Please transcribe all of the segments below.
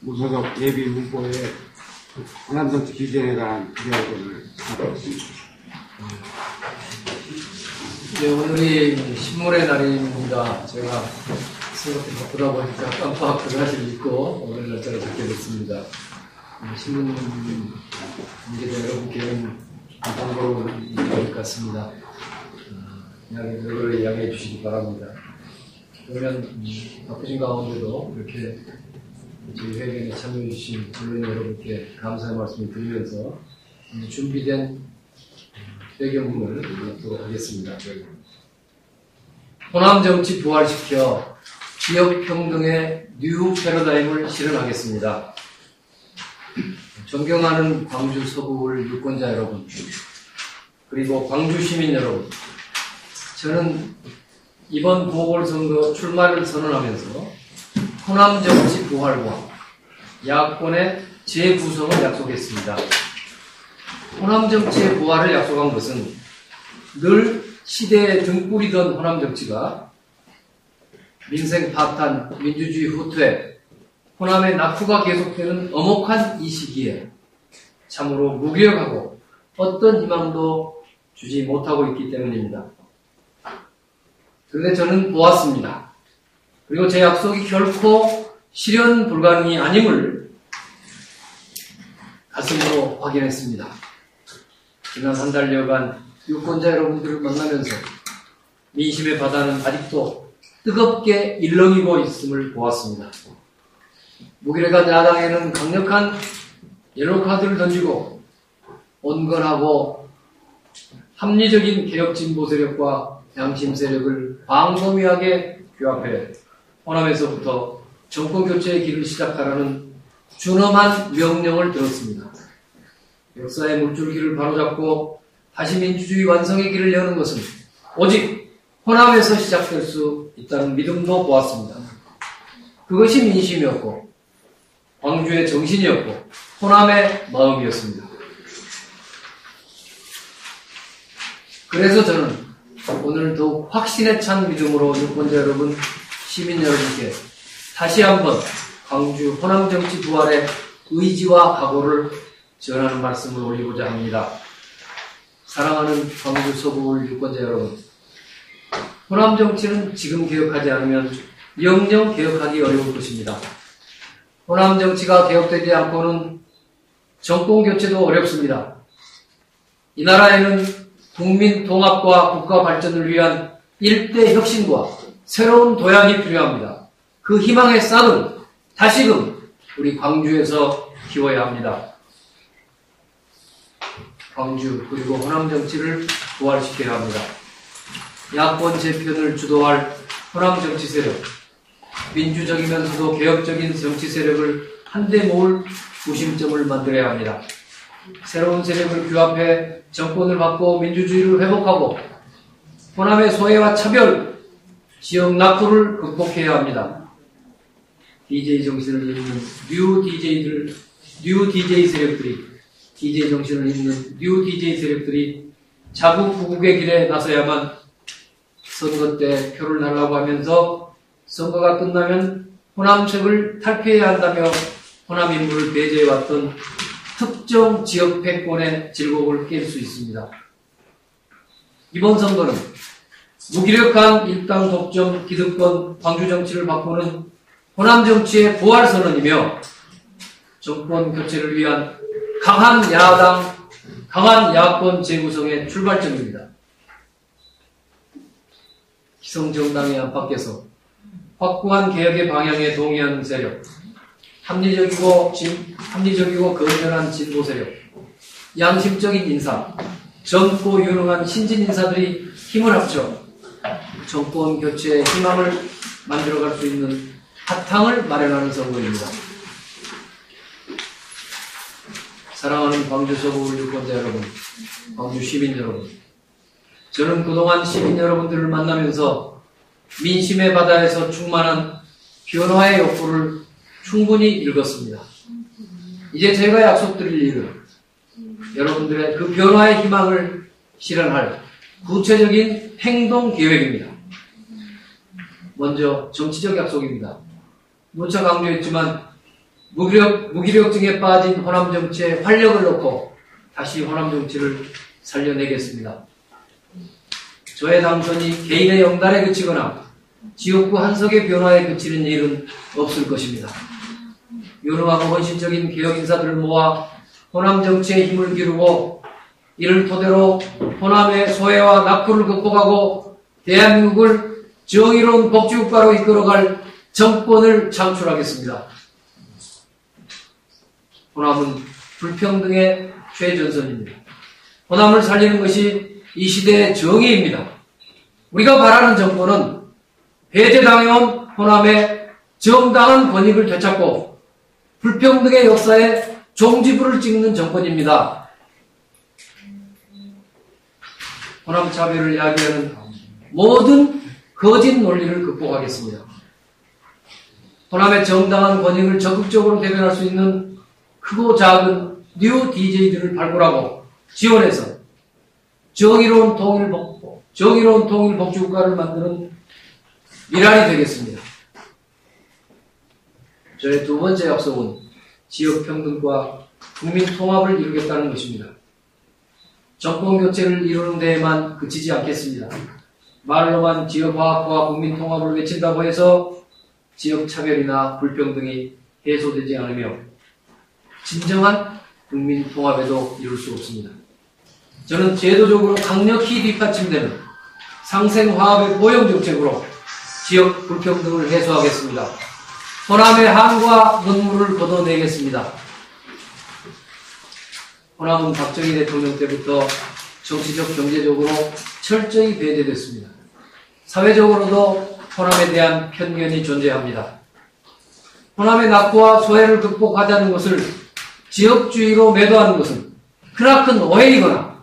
무소속 예비 후보의 호남정치 기조에 대한 이야기를 하겠습니다. 네, 오늘이 신문의 날입니다. 제가 생각보다 바쁘다 보니까 깜빡 그날을 잊고 오늘 날짜를 적게 됐습니다. 신문 관계자 여러분께는 번거로운 일일 것 같습니다. 여러분을 이야기해 주시기 바랍니다. 그러면 바쁘신 가운데도 이렇게 저희 회견에 참여해 주신 언론인 여러분께 감사의 말씀을 드리면서 준비된 배경문을 읽도록 하겠습니다. 호남 정치 부활시켜 지역 평등의 뉴 패러다임을 실현하겠습니다. 존경하는 광주 서구을 유권자 여러분, 그리고 광주 시민 여러분, 저는 이번 보궐선거 출마를 선언하면서 호남 정치 부활과 야권의 재구성을 약속했습니다. 호남 정치의 부활을 약속한 것은 늘 시대에 등불이던 호남 정치가 민생 파탄, 민주주의 후퇴, 호남의 낙후가 계속되는 엄혹한 이 시기에 참으로 무기력하고 어떤 희망도 주지 못하고 있기 때문입니다. 그런데 저는 보았습니다. 그리고 제 약속이 결코 실현 불가능이 아님을 가슴으로 확인했습니다. 지난 한 달여간 유권자 여러분들을 만나면서 민심의 바다는 아직도 뜨겁게 일렁이고 있음을 보았습니다. 무기력한 야당에는 강력한 옐로카드를 던지고 온건하고 합리적인 개혁 진보 세력과 양심 세력을 광범위하게 규합해 호남에서부터 정권 교체의 길을 시작하라는 준엄한 명령을 들었습니다. 역사의 물줄기를 바로잡고 다시 민주주의 완성의 길을 여는 것은 오직 호남에서 시작될 수 있다는 믿음도 보았습니다. 그것이 민심이었고 광주의 정신이었고 호남의 마음이었습니다. 그래서 저는 오늘 더욱 확신에 찬 믿음으로 유권자 여러분, 시민 여러분께 다시 한번 광주 호남 정치 부활의 의지와 각오를 전하는 말씀을 올리고자 합니다. 사랑하는 광주 서구울 유권자 여러분, 호남 정치는 지금 개혁하지 않으면 영영 개혁하기 어려울 것입니다. 호남 정치가 개혁되지 않고는 정권 교체도 어렵습니다. 이 나라에는 국민 통합과 국가 발전을 위한 일대 혁신과 새로운 도약이 필요합니다. 그 희망의 싹을 다시금 우리 광주에서 키워야 합니다. 광주 그리고 호남 정치를 부활시켜야 합니다. 야권 재편을 주도할 호남 정치 세력, 민주적이면서도 개혁적인 정치 세력을 한데 모을 구심점을 만들어야 합니다. 새로운 세력을 규합해 정권을 바꿔 민주주의를 회복하고 호남의 소외와 차별, 지역 낙후를 극복해야 합니다. DJ 정신을 잇는 뉴 DJ 세력들이 DJ 정신을 잇는 뉴 DJ 세력들이 자국 구국의 길에 나서야만 선거 때 표를 달라고 하면서 선거가 끝나면 호남색을 탈피해야 한다며 호남 인물을 배제해왔던 특정 지역 패권의 질곡을 깰 수 있습니다. 이번 선거는 무기력한 일당 독점 기득권 광주 정치를 바꾸는 호남 정치의 부활 선언이며 정권 교체를 위한 강한 야당, 강한 야권 재구성의 출발점입니다. 기성정당의 안팎에서 확고한 개혁의 방향에 동의하는 세력, 합리적이고 건전한 진보 세력, 양심적인 인사, 젊고 유능한 신진 인사들이 힘을 합쳐 정권 교체의 희망을 만들어갈 수 있는 바탕을 마련하는 선거입니다. 사랑하는 광주 서구 유권자 여러분, 광주 시민 여러분, 저는 그동안 시민 여러분들을 만나면서 민심의 바다에서 충만한 변화의 욕구를 충분히 읽었습니다. 이제 제가 약속드릴 일은 여러분들의 그 변화의 희망을 실현할 구체적인 행동 계획입니다. 먼저 정치적 약속입니다. 누차 강조했지만 무기력증에 빠진 호남 정치에 활력을 넣고 다시 호남 정치를 살려내겠습니다. 저의 당선이 개인의 영달에 그치거나 지역구 한석의 변화에 그치는 일은 없을 것입니다. 유능하고 헌신적인 개혁 인사들을 모아 호남 정치에 힘을 기르고 이를 토대로 호남의 소외와 낙후를 극복하고 대한민국을 정의로운 복지국가로 이끌어갈 정권을 창출하겠습니다. 호남은 불평등의 최전선입니다. 호남을 살리는 것이 이 시대의 정의입니다. 우리가 바라는 정권은 해제당해온 호남의 정당한 권익을 되찾고 불평등의 역사에 종지부를 찍는 정권입니다. 호남 차별을 야기하는 모든 거짓 논리를 극복하겠습니다. 호남의 정당한 권익을 적극적으로 대변할 수 있는 크고 작은 뉴 DJ들을 발굴하고 지원해서 정의로운 통일 복지국가를 만드는 미랄이 되겠습니다. 저의 두 번째 약속은 지역평등과 국민통합을 이루겠다는 것입니다. 정권교체를 이루는 데에만 그치지 않겠습니다. 말로만 지역화합과 국민통합을 외친다고 해서 지역차별이나 불평등이 해소되지 않으며 진정한 국민통합에도 이룰 수 없습니다. 저는 제도적으로 강력히 뒷받침되는 상생화합의 보형정책으로 지역 불평등을 해소하겠습니다. 호남의 한과 눈물을 걷어내겠습니다. 호남은 박정희 대통령 때부터 정치적, 경제적으로 철저히 배제됐습니다. 사회적으로도 호남에 대한 편견이 존재합니다. 호남의 낙후와 소외를 극복하자는 것을 지역주의로 매도하는 것은 크나큰 오해이거나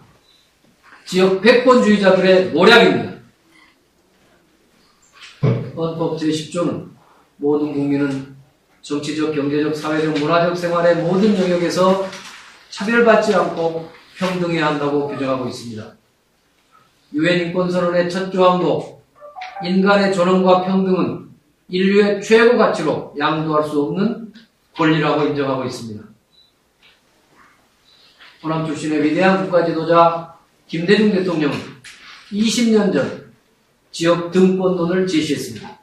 지역 패권주의자들의 모략입니다. 헌법 제10조는 모든 국민은 정치적, 경제적, 사회적, 문화적 생활의 모든 영역에서 차별받지 않고 평등해야 한다고 규정하고 있습니다. 유엔 인권선언의 첫 조항도 인간의 존엄과 평등은 인류의 최고 가치로 양도할 수 없는 권리라고 인정하고 있습니다. 호남 출신의 위대한 국가지도자 김대중 대통령은 20년 전 지역 등본론을 제시했습니다.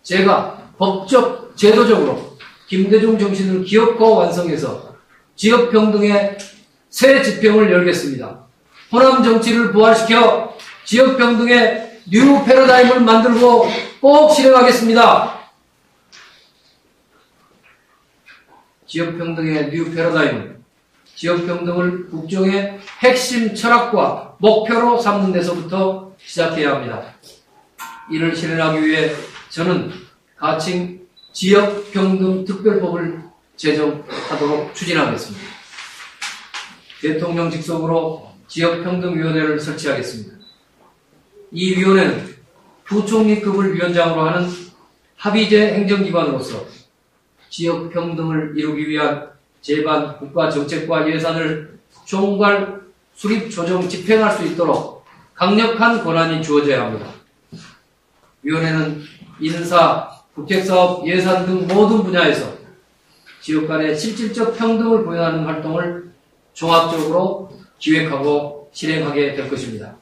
제가 법적, 제도적으로 김대중 정신을 기억하고 완성해서 지역평등의 새 지평을 열겠습니다. 호남 정치를 부활시켜 지역평등의 뉴 패러다임을 만들고 꼭 실행하겠습니다. 지역평등의 뉴 패러다임은 지역평등을 국정의 핵심 철학과 목표로 삼는 데서부터 시작해야 합니다. 이를 실현하기 위해 저는 가칭 지역평등특별법을 제정하도록 추진하겠습니다. 대통령 직속으로 지역평등위원회를 설치하겠습니다. 이 위원회는 부총리급을 위원장으로 하는 합의제 행정기관으로서 지역평등을 이루기 위한 제반 국가정책과 예산을 총괄 수립 조정 집행할 수 있도록 강력한 권한이 주어져야 합니다. 위원회는 인사, 국책사업, 예산 등 모든 분야에서 지역 간의 실질적 평등을 구현하는 활동을 종합적으로 기획하고 실행하게 될 것입니다.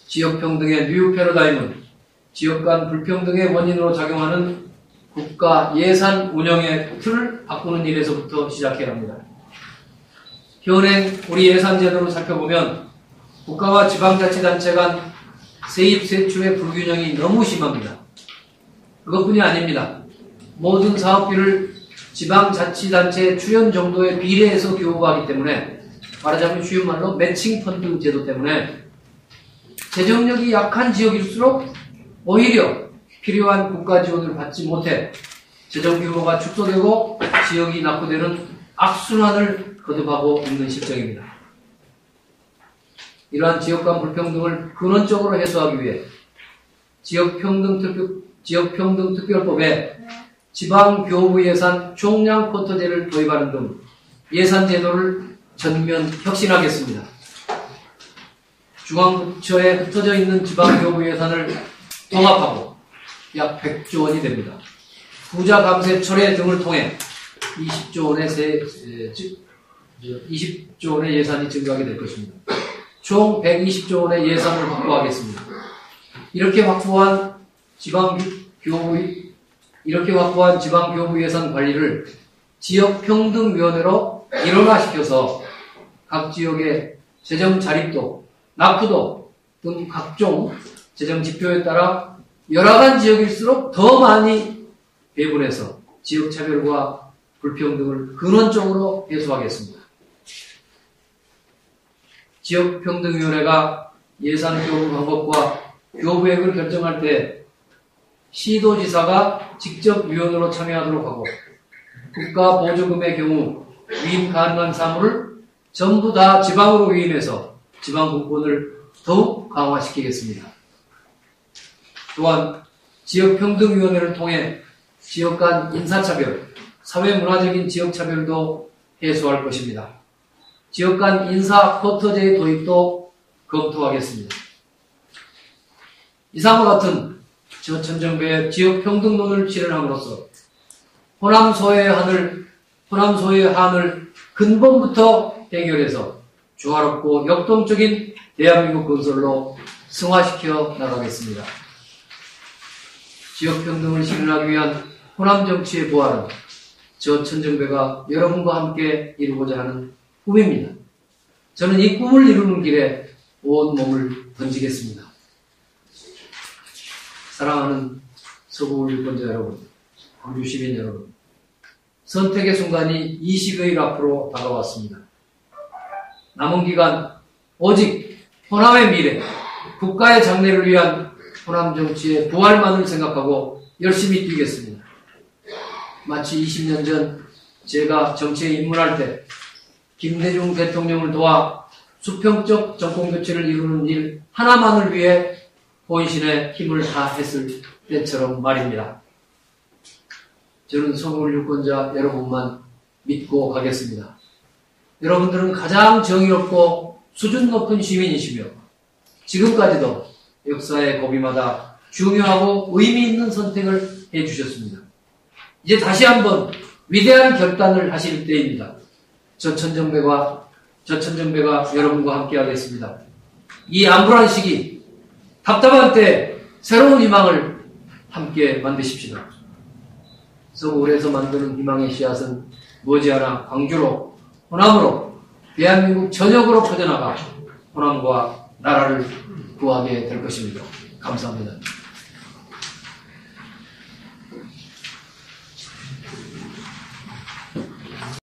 지역평등의 뉴 패러다임은 지역 간 불평등의 원인으로 작용하는 국가 예산 운영의 틀을 바꾸는 일에서부터 시작해야 합니다. 현행 우리 예산 제도를 살펴보면 국가와 지방자치단체 간 세입 세출의 불균형이 너무 심합니다. 그것뿐이 아닙니다. 모든 사업비를 지방자치단체의 출연 정도에 비례해서 교부하기 때문에, 말하자면 쉬운 말로 매칭 펀드 제도 때문에 재정력이 약한 지역일수록 오히려 필요한 국가 지원을 받지 못해 재정 규모가 축소되고 지역이 낙후되는 악순환을 거듭하고 있는 실정입니다. 이러한 지역 간 불평등을 근원적으로 해소하기 위해 지역평등특별법에 지방교부 예산 총량 쿼터제를 도입하는 등 예산 제도를 전면 혁신하겠습니다. 중앙부처에 흩어져 있는 지방교부 예산을 통합하고 약 100조 원이 됩니다. 부자 감세 철회 등을 통해 20조 원의 예산이 증가하게 될 것입니다. 총 120조 원의 예산을 확보하겠습니다. 이렇게 확보한 지방교부 예산 관리를 지역평등위원회로 일원화시켜서 각 지역의 재정 자립도, 낙후도 등 각종 재정 지표에 따라 열악한 지역일수록 더 많이 배분해서 지역차별과 불평등을 근원적으로 해소하겠습니다. 지역평등위원회가 예산교부 방법과 교부액을 결정할 때 시도지사가 직접 위원으로 참여하도록 하고 국가보조금의 경우 위임 가능한 사무를 전부 다 지방으로 위임해서 지방분권을 더욱 강화시키겠습니다. 또한 지역평등위원회를 통해 지역 간 인사차별, 사회문화적인 지역차별도 해소할 것입니다. 지역 간 인사 쿼터제의 도입도 검토하겠습니다. 이상과 같은 저천정배의 지역평등론을 실현함으로써 호남소의 한을 근본부터 해결해서 조화롭고 역동적인 대한민국 건설로 승화시켜 나가겠습니다. 지역평등을 실현하기 위한 호남 정치의 부활은 저 천정배가 여러분과 함께 이루고자 하는 꿈입니다. 저는 이 꿈을 이루는 길에 온 몸을 던지겠습니다. 사랑하는 서구 유권자 여러분, 광주 시민 여러분, 선택의 순간이 20여일 앞으로 다가왔습니다. 남은 기간 오직 호남의 미래, 국가의 장래를 위한 호남 정치의 부활만을 생각하고 열심히 뛰겠습니다. 마치 20년 전 제가 정치에 입문할 때 김대중 대통령을 도와 수평적 정권교체를 이루는 일 하나만을 위해 본신의 힘을 다했을 때처럼 말입니다. 저는 서울 유권자 여러분만 믿고 가겠습니다. 여러분들은 가장 정의롭고 수준 높은 시민이시며 지금까지도 역사의 고비마다 중요하고 의미 있는 선택을 해주셨습니다. 이제 다시 한번 위대한 결단을 하실 때입니다. 저 천정배가 여러분과 함께 하겠습니다. 이 암울한 시기, 답답한 때 새로운 희망을 함께 만드십시다. 서울에서 만드는 희망의 씨앗은 머지않아 광주로, 호남으로, 대한민국 전역으로 퍼져나가 호남과 나라를 구하게 될 것입니다. 감사합니다.